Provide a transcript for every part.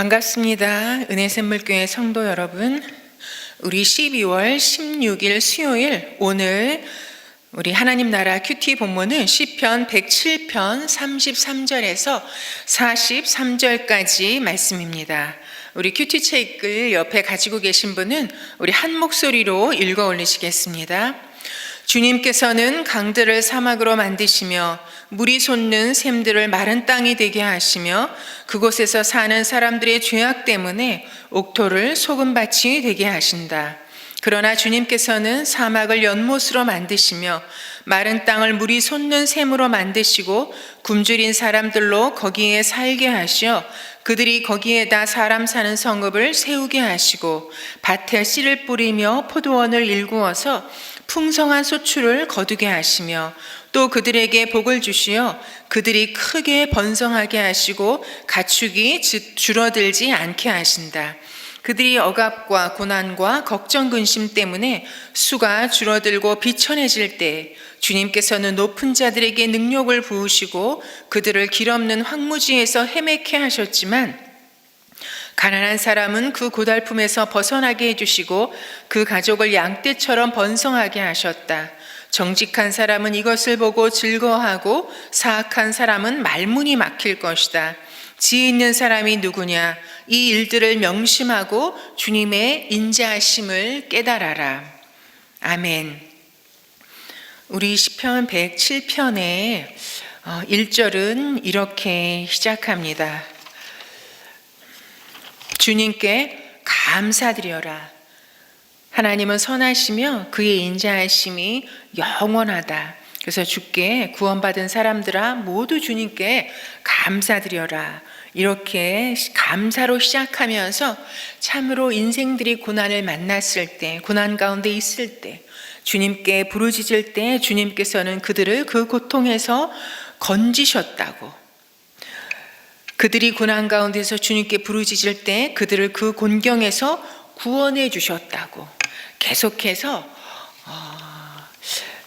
반갑습니다. 은혜샘물교회 성도 여러분, 우리 12월 16일 수요일, 오늘 우리 하나님 나라 큐티 본문은 시편 107편 33절에서 43절까지 말씀입니다. 우리 큐티 책을 옆에 가지고 계신 분은 우리 한 목소리로 읽어 올리시겠습니다. 주님께서는 강들을 사막으로 만드시며 물이 솟는 샘들을 마른 땅이 되게 하시며 그곳에서 사는 사람들의 죄악 때문에 옥토를 소금밭이 되게 하신다. 그러나 주님께서는 사막을 연못으로 만드시며 마른 땅을 물이 솟는 샘으로 만드시고 굶주린 사람들로 거기에 살게 하시어 그들이 거기에다 사람 사는 성읍을 세우게 하시고 밭에 씨를 뿌리며 포도원을 일구어서 풍성한 소출을 거두게 하시며 또 그들에게 복을 주시어 그들이 크게 번성하게 하시고 가축이 줄어들지 않게 하신다. 그들이 억압과 고난과 걱정 근심 때문에 수가 줄어들고 비천해질 때 주님께서는 높은 자들에게 능력을 부으시고 그들을 길 없는 황무지에서 헤매게 하셨지만 가난한 사람은 그 고달픔에서 벗어나게 해주시고 그 가족을 양떼처럼 번성하게 하셨다. 정직한 사람은 이것을 보고 즐거워하고 사악한 사람은 말문이 막힐 것이다. 지혜 있는 사람이 누구냐? 이 일들을 명심하고 주님의 인자하심을 깨달아라. 아멘. 우리 시편 107편의 1절은 이렇게 시작합니다. 주님께 감사드려라. 하나님은 선하시며 그의 인자하심이 영원하다. 그래서 주께 구원받은 사람들아 모두 주님께 감사드려라. 이렇게 감사로 시작하면서 참으로 인생들이 고난을 만났을 때, 고난 가운데 있을 때, 주님께 부르짖을 때 주님께서는 그들을 그 고통에서 건지셨다고, 그들이 고난 가운데서 주님께 부르짖을 때 그들을 그 곤경에서 구원해 주셨다고, 계속해서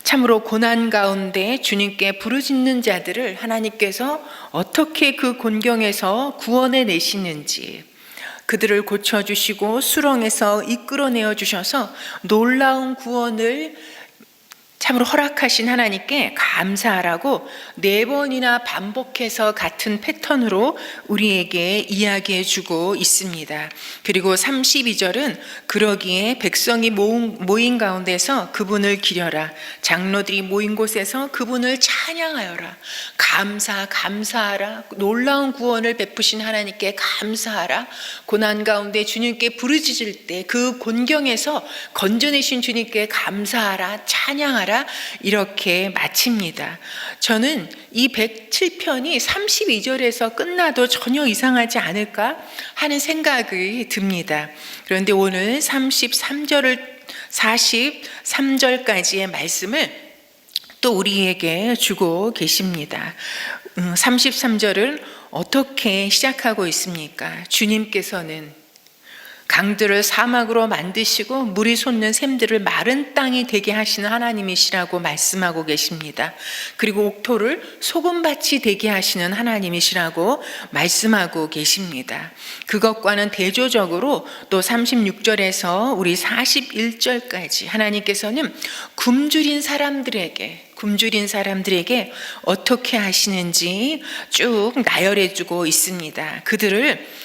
참으로 고난 가운데 주님께 부르짖는 자들을 하나님께서 어떻게 그 곤경에서 구원해 내시는지, 그들을 고쳐주시고 수렁에서 이끌어내어 주셔서 놀라운 구원을 참으로 허락하신 하나님께 감사하라고 4번이나 반복해서 같은 패턴으로 우리에게 이야기해 주고 있습니다. 그리고 32절은 그러기에 백성이 모인 가운데서 그분을 기려라. 장로들이 모인 곳에서 그분을 찬양하여라. 감사하라. 놀라운 구원을 베푸신 하나님께 감사하라. 고난 가운데 주님께 부르짖을 때 그 곤경에서 건져내신 주님께 감사하라. 찬양하라. 이렇게 마칩니다. 저는 이 107편이 32절에서 끝나도 전혀 이상하지 않을까 하는 생각이 듭니다. 그런데 오늘 43절까지의 말씀을 또 우리에게 주고 계십니다. 33절은 어떻게 시작하고 있습니까? 주님께서는 강들을 사막으로 만드시고 물이 솟는 샘들을 마른 땅이 되게 하시는 하나님이시라고 말씀하고 계십니다. 그리고 옥토를 소금밭이 되게 하시는 하나님이시라고 말씀하고 계십니다. 그것과는 대조적으로 또 36절에서 우리 41절까지 하나님께서는 굶주린 사람들에게 어떻게 하시는지 쭉 나열해 주고 있습니다. 그들을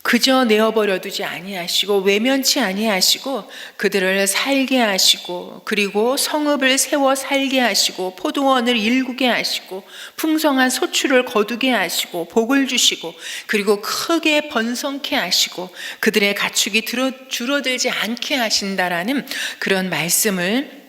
그저 내어버려 두지 아니하시고 외면치 아니하시고 그들을 살게 하시고, 그리고 성읍을 세워 살게 하시고 포도원을 일구게 하시고 풍성한 소출을 거두게 하시고 복을 주시고, 그리고 크게 번성케 하시고 그들의 가축이 줄어들지 않게 하신다라는 그런 말씀을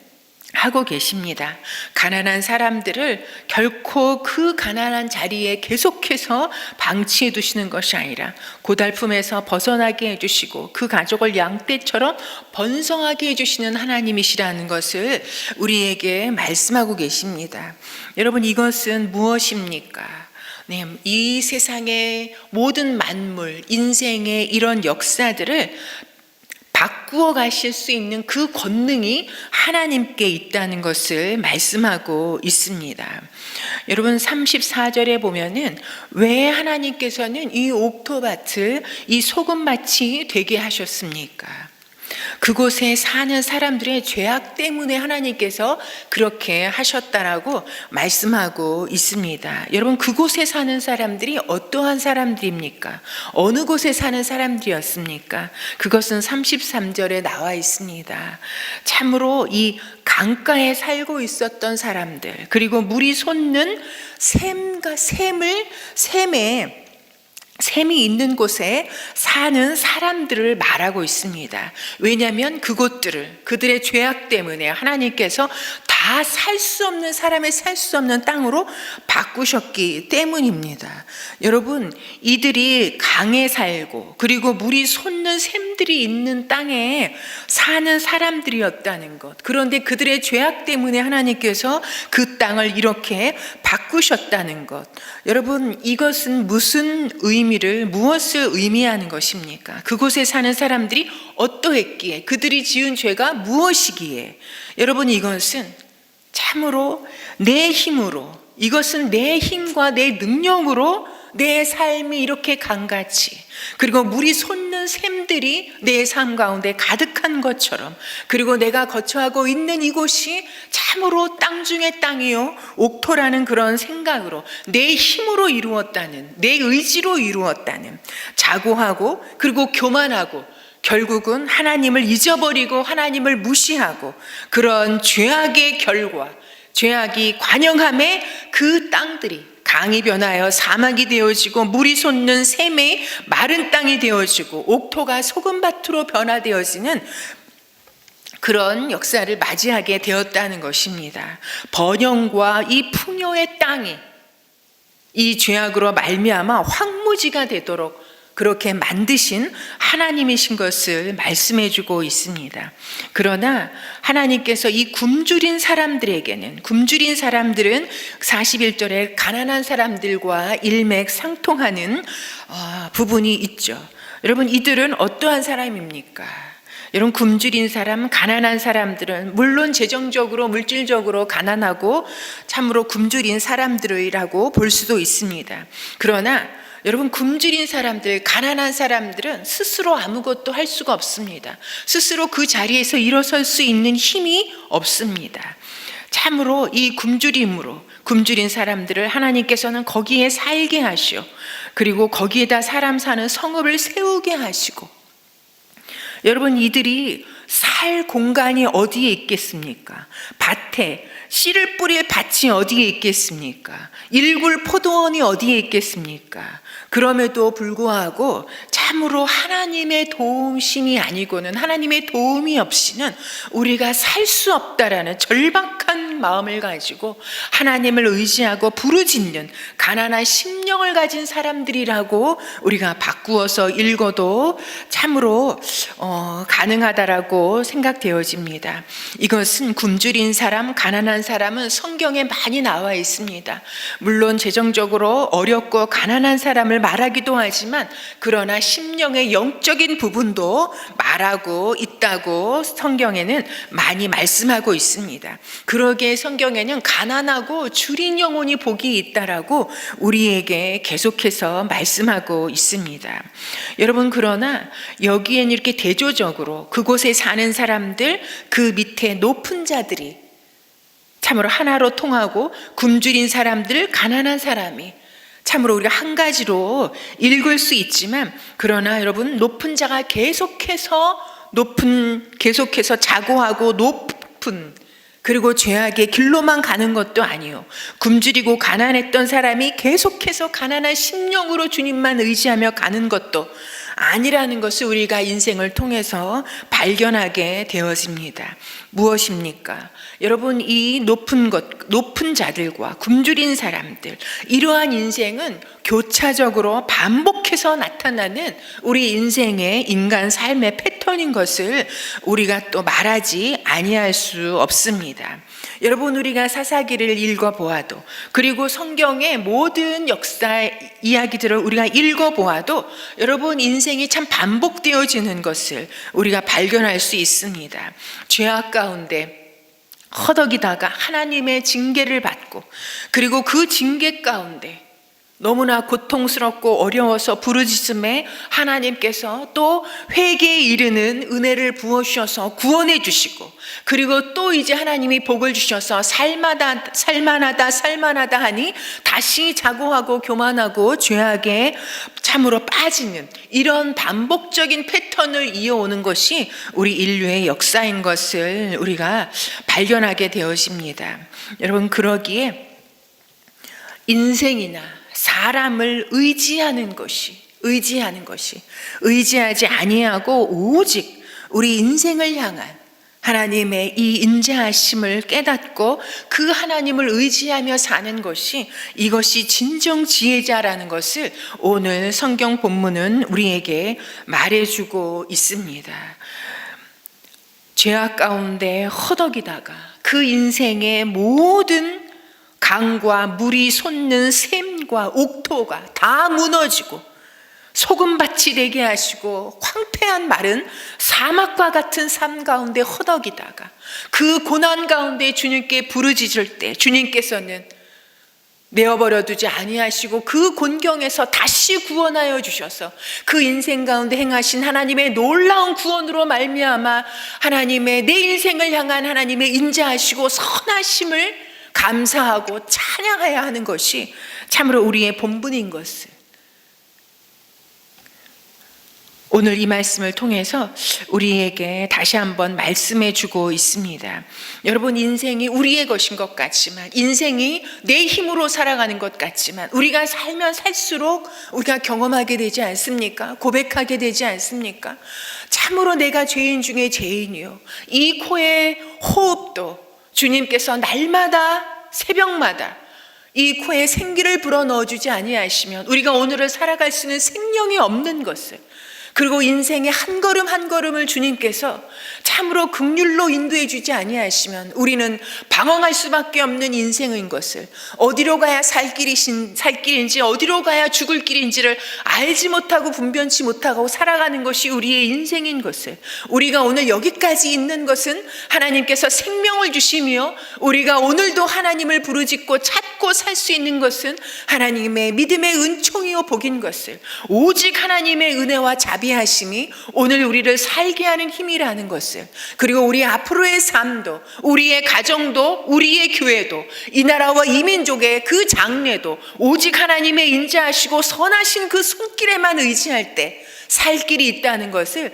하고 계십니다. 가난한 사람들을 결코 그 가난한 자리에 계속해서 방치해 두시는 것이 아니라 고달픔에서 벗어나게 해주시고 그 가족을 양떼처럼 번성하게 해주시는 하나님이시라는 것을 우리에게 말씀하고 계십니다. 여러분, 이것은 무엇입니까? 네, 이 세상의 모든 만물, 인생의 이런 역사들을 바꾸어 가실 수 있는 그 권능이 하나님께 있다는 것을 말씀하고 있습니다. 여러분 34절에 보면은 왜 하나님께서는 이 옥토밭을 이 소금밭이 되게 하셨습니까? 그곳에 사는 사람들의 죄악 때문에 하나님께서 그렇게 하셨다라고 말씀하고 있습니다. 여러분 그곳에 사는 사람들이 어떠한 사람들입니까? 어느 곳에 사는 사람들이었습니까? 그것은 33절에 나와 있습니다. 참으로 이 강가에 살고 있었던 사람들, 그리고 물이 솟는 샘이 있는 곳에 사는 사람들을 말하고 있습니다. 왜냐하면 그들의 죄악 때문에 하나님께서 다 살 수 없는 사람의 살 수 없는 땅으로 바꾸셨기 때문입니다. 여러분 이들이 강에 살고 그리고 물이 솟는 샘들이 있는 땅에 사는 사람들이었다는 것, 그런데 그들의 죄악 때문에 하나님께서 그 땅을 이렇게 바꾸셨다는 것, 여러분 이것은 무엇을 의미하는 것입니까? 그곳에 사는 사람들이 어떠했기에, 그들이 지은 죄가 무엇이기에, 여러분 이것은 참으로 내 힘으로, 이것은 내 힘과 내 능력으로 내 삶이 이렇게 강같이, 그리고 물이 솟는 샘들이 내 삶 가운데 가득한 것처럼, 그리고 내가 거처하고 있는 이곳이 참으로 땅 중의 땅이요 옥토라는 그런 생각으로 내 힘으로 이루었다는, 내 의지로 이루었다는, 자고하고 그리고 교만하고 결국은 하나님을 잊어버리고 하나님을 무시하고 그런 죄악의 결과, 죄악이 관영함에 그 땅들이 강이 변하여 사막이 되어지고 물이 솟는 샘의 마른 땅이 되어지고 옥토가 소금밭으로 변화되어지는 그런 역사를 맞이하게 되었다는 것입니다. 번영과 이 풍요의 땅이 이 죄악으로 말미암아 황무지가 되도록 그렇게 만드신 하나님이신 것을 말씀해 주고 있습니다. 그러나 하나님께서 이 굶주린 사람들은 41절에 가난한 사람들과 일맥상통하는 부분이 있죠. 여러분 이들은 어떠한 사람입니까? 여러분 굶주린 사람, 가난한 사람들은 물론 재정적으로 물질적으로 가난하고 참으로 굶주린 사람들이라고 볼 수도 있습니다. 그러나 여러분 굶주린 사람들, 가난한 사람들은 스스로 아무것도 할 수가 없습니다. 스스로 그 자리에서 일어설 수 있는 힘이 없습니다. 참으로 이 굶주린 사람들을 하나님께서는 거기에 살게 하시오, 그리고 거기에다 사람 사는 성읍을 세우게 하시고, 여러분 이들이 살 공간이 어디에 있겠습니까? 밭에 씨를 뿌릴 밭이 어디에 있겠습니까? 일굴 포도원이 어디에 있겠습니까? 그럼에도 불구하고 참으로 하나님의 도움심이 아니고는, 하나님의 도움이 없이는 우리가 살 수 없다라는 절박한 마음을 가지고 하나님을 의지하고 부르짖는 가난한 심령을 가진 사람들이라고 우리가 바꾸어서 읽어도 참으로 가능하다라고 생각되어집니다. 이것은 굶주린 사람, 가난한 사람은 성경에 많이 나와 있습니다. 물론 재정적으로 어렵고 가난한 사람을 말하기도 하지만, 그러나 심령의 영적인 부분도 말하고 있다고 성경에는 많이 말씀하고 있습니다. 그러기에 성경에는 가난하고 줄인 영혼이 복이 있다라고 우리에게 계속해서 말씀하고 있습니다. 여러분 그러나 여기엔 이렇게 대조적으로 그곳에 사는 사람들, 그 밑에 높은 자들이 참으로 하나로 통하고, 굶주린 사람들, 가난한 사람이 참으로 우리가 한 가지로 읽을 수 있지만, 그러나 여러분 높은 자가 계속해서 자고하고 높은, 그리고 죄악의 길로만 가는 것도 아니요, 굶주리고 가난했던 사람이 계속해서 가난한 심령으로 주님만 의지하며 가는 것도 아니라는 것을 우리가 인생을 통해서 발견하게 되어집니다. 무엇입니까? 여러분 이 높은 자들과 굶주린 사람들, 이러한 인생은 교차적으로 반복해서 나타나는 우리 인생의 인간 삶의 패턴인 것을 우리가 또 말하지 아니할 수 없습니다. 여러분, 우리가 사사기를 읽어보아도, 그리고 성경의 모든 역사 이야기들을 우리가 읽어보아도 여러분, 인생이 참 반복되어지는 것을 우리가 발견할 수 있습니다. 죄악 가운데 허덕이다가 하나님의 징계를 받고, 그리고 그 징계 가운데 너무나 고통스럽고 어려워서 부르짖음에 하나님께서 또 회개에 이르는 은혜를 부어주셔서 구원해 주시고, 그리고 또 이제 하나님이 복을 주셔서 살만하다 하니 다시 자고하고 교만하고 죄악에 참으로 빠지는 이런 반복적인 패턴을 이어오는 것이 우리 인류의 역사인 것을 우리가 발견하게 되어집니다. 여러분, 그러기에 인생이나 사람을 의지하지 아니하고 오직 우리 인생을 향한 하나님의 이 인자하심을 깨닫고 그 하나님을 의지하며 사는 것이, 이것이 진정 지혜자라는 것을 오늘 성경 본문은 우리에게 말해주고 있습니다. 죄악 가운데 허덕이다가 그 인생의 모든 강과 물이 솟는 샘과 옥토가 다 무너지고 소금밭이 되게 하시고 황폐한 마른 사막과 같은 삶 가운데 허덕이다가 그 고난 가운데 주님께 부르짖을 때 주님께서는 내어버려 두지 아니하시고 그 곤경에서 다시 구원하여 주셔서 그 인생 가운데 행하신 하나님의 놀라운 구원으로 말미암아 하나님의 내 인생을 향한 하나님의 인자하시고 선하심을 감사하고 찬양해야 하는 것이 참으로 우리의 본분인 것을 오늘 이 말씀을 통해서 우리에게 다시 한번 말씀해 주고 있습니다. 여러분, 인생이 우리의 것인 것 같지만, 인생이 내 힘으로 살아가는 것 같지만, 우리가 살면 살수록 우리가 경험하게 되지 않습니까? 고백하게 되지 않습니까? 참으로 내가 죄인 중에 죄인이요, 이 코의 호흡도 주님께서 날마다 새벽마다 이 코에 생기를 불어넣어주지 아니하시면 우리가 오늘을 살아갈 수 있는 생명이 없는 것을, 그리고 인생의 한 걸음 한 걸음을 주님께서 참으로 긍휼로 인도해 주지 아니하시면 우리는 방황할 수밖에 없는 인생인 것을, 어디로 가야 살 길인지 어디로 가야 죽을 길인지를 알지 못하고 분변치 못하고 살아가는 것이 우리의 인생인 것을, 우리가 오늘 여기까지 있는 것은 하나님께서 생명을 주시며 우리가 오늘도 하나님을 부르짖고 찾고 살 수 있는 것은 하나님의 믿음의 은총이요 복인 것을, 오직 하나님의 은혜와 자비하심이 오늘 우리를 살게 하는 힘이라는 것을, 그리고 우리 앞으로의 삶도, 우리의 가정도, 우리의 교회도, 이 나라와 이 민족의 그 장래도 오직 하나님의 인자하시고 선하신 그 손길에만 의지할 때 살 길이 있다는 것을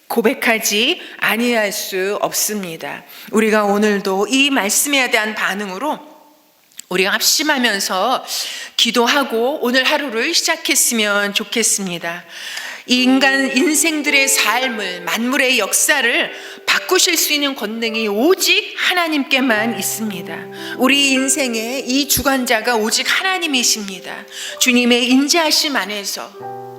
고백하지 아니할 수 없습니다. 우리가 오늘도 이 말씀에 대한 반응으로 우리가 합심하면서 기도하고 오늘 하루를 시작했으면 좋겠습니다. 이 인간 인생들의 삶을, 만물의 역사를 바꾸실 수 있는 권능이 오직 하나님께만 있습니다. 우리 인생의 이 주관자가 오직 하나님이십니다. 주님의 인자하심 안에서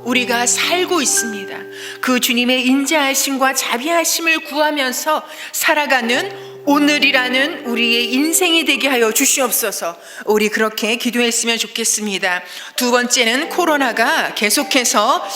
우리가 살고 있습니다. 그 주님의 인자하심과 자비하심을 구하면서 살아가는 오늘이라는 우리의 인생이 되게 하여 주시옵소서. 우리 그렇게 기도했으면 좋겠습니다. 두 번째는 코로나가 계속해서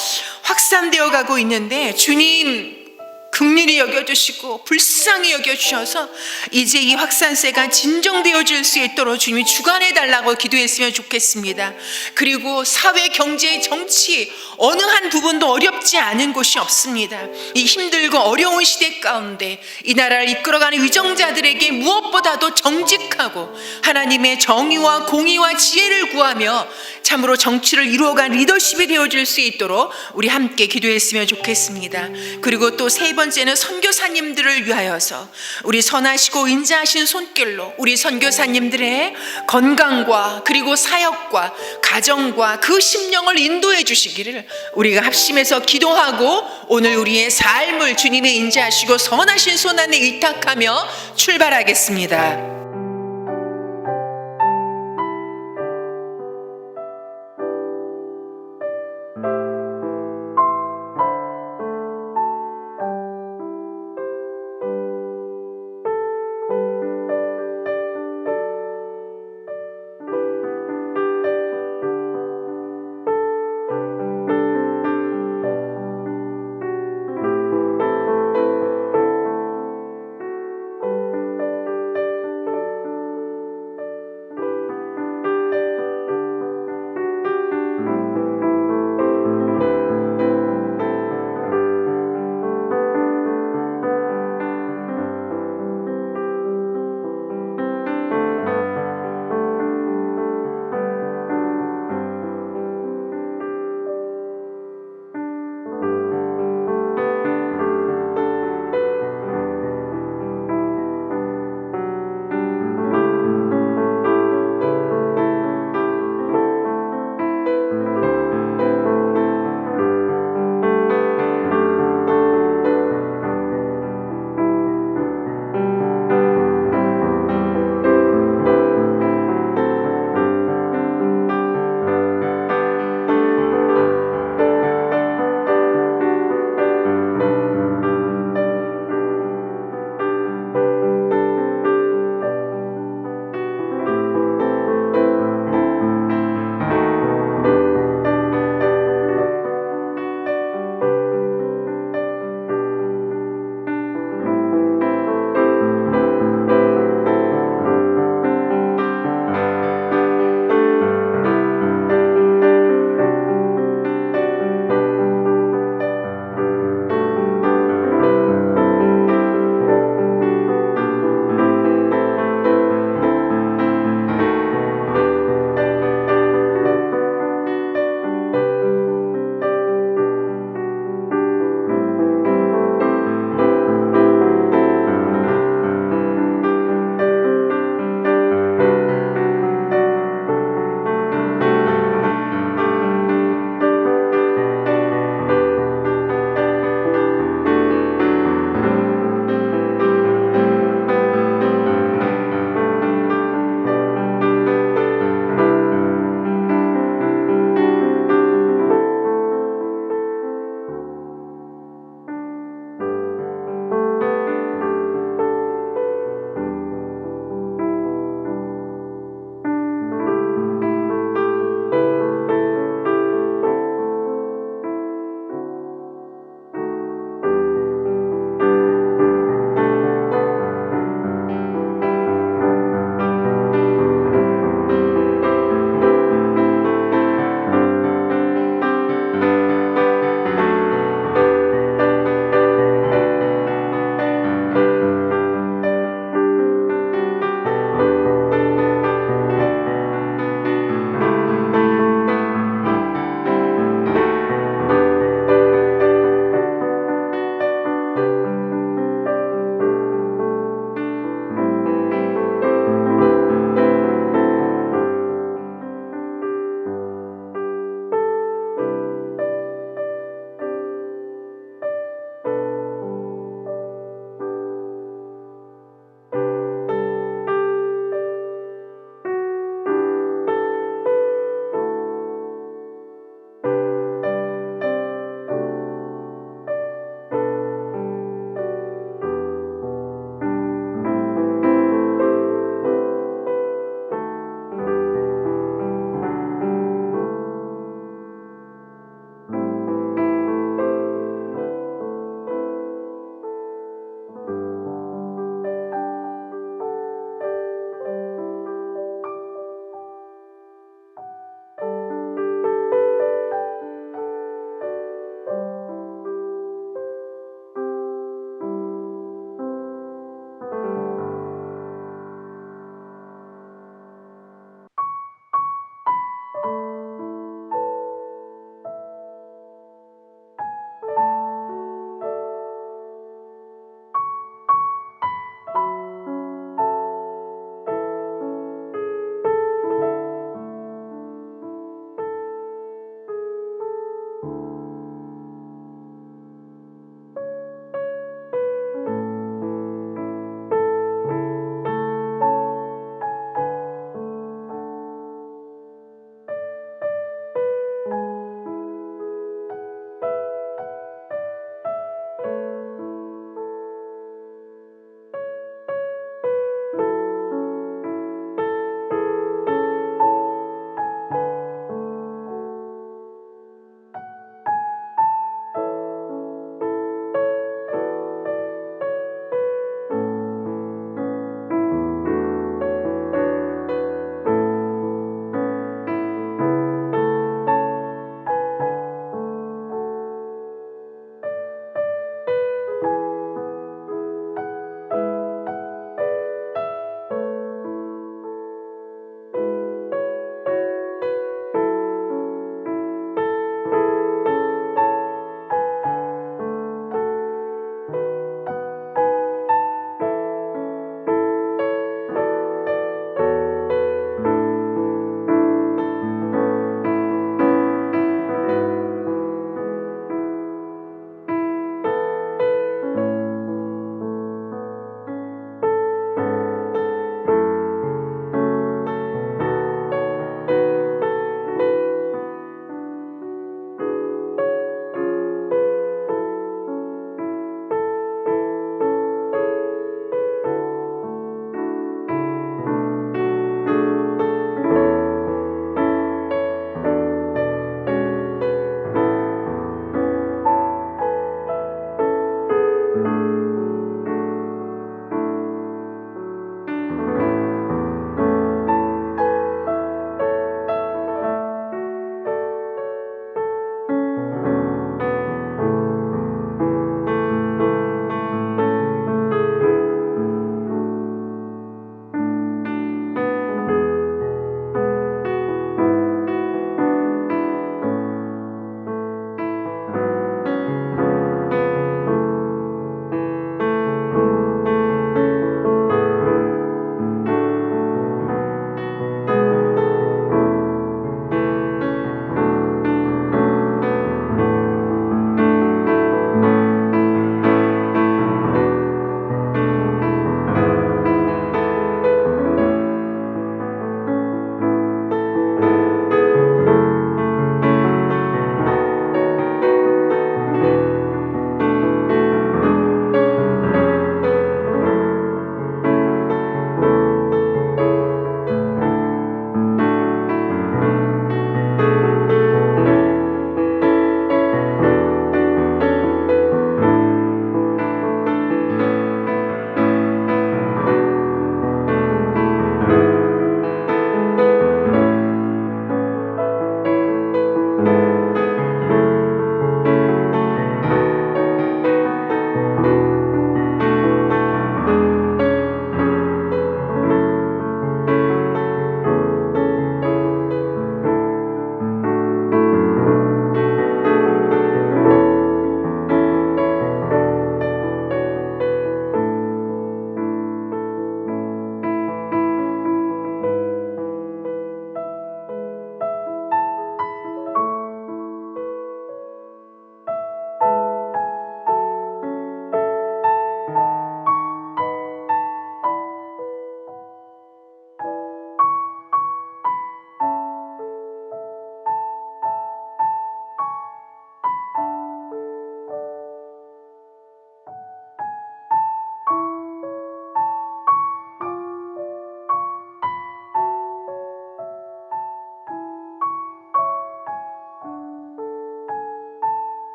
확산되어 가고 있는데 주님 긍휼히 여겨주시고 불쌍히 여겨주셔서 이제 이 확산세가 진정되어질 수 있도록 주님이 주관해 달라고 기도했으면 좋겠습니다. 그리고 사회, 경제, 정치 어느 한 부분도 어렵지 않은 곳이 없습니다. 이 힘들고 어려운 시대 가운데 이 나라를 이끌어가는 위정자들에게 무엇보다도 정직하고 하나님의 정의와 공의와 지혜를 구하며 참으로 정치를 이루어간 리더십이 되어질 수 있도록 우리 함께 기도했으면 좋겠습니다. 그리고 또 세 번째는 선교사님들을 위하여서 우리 선하시고 인자하신 손길로 우리 선교사님들의 건강과 그리고 사역과 가정과 그 심령을 인도해 주시기를 우리가 합심해서 기도하고 오늘 우리의 삶을 주님의 인자하시고 선하신 손 안에 의탁하며 출발하겠습니다.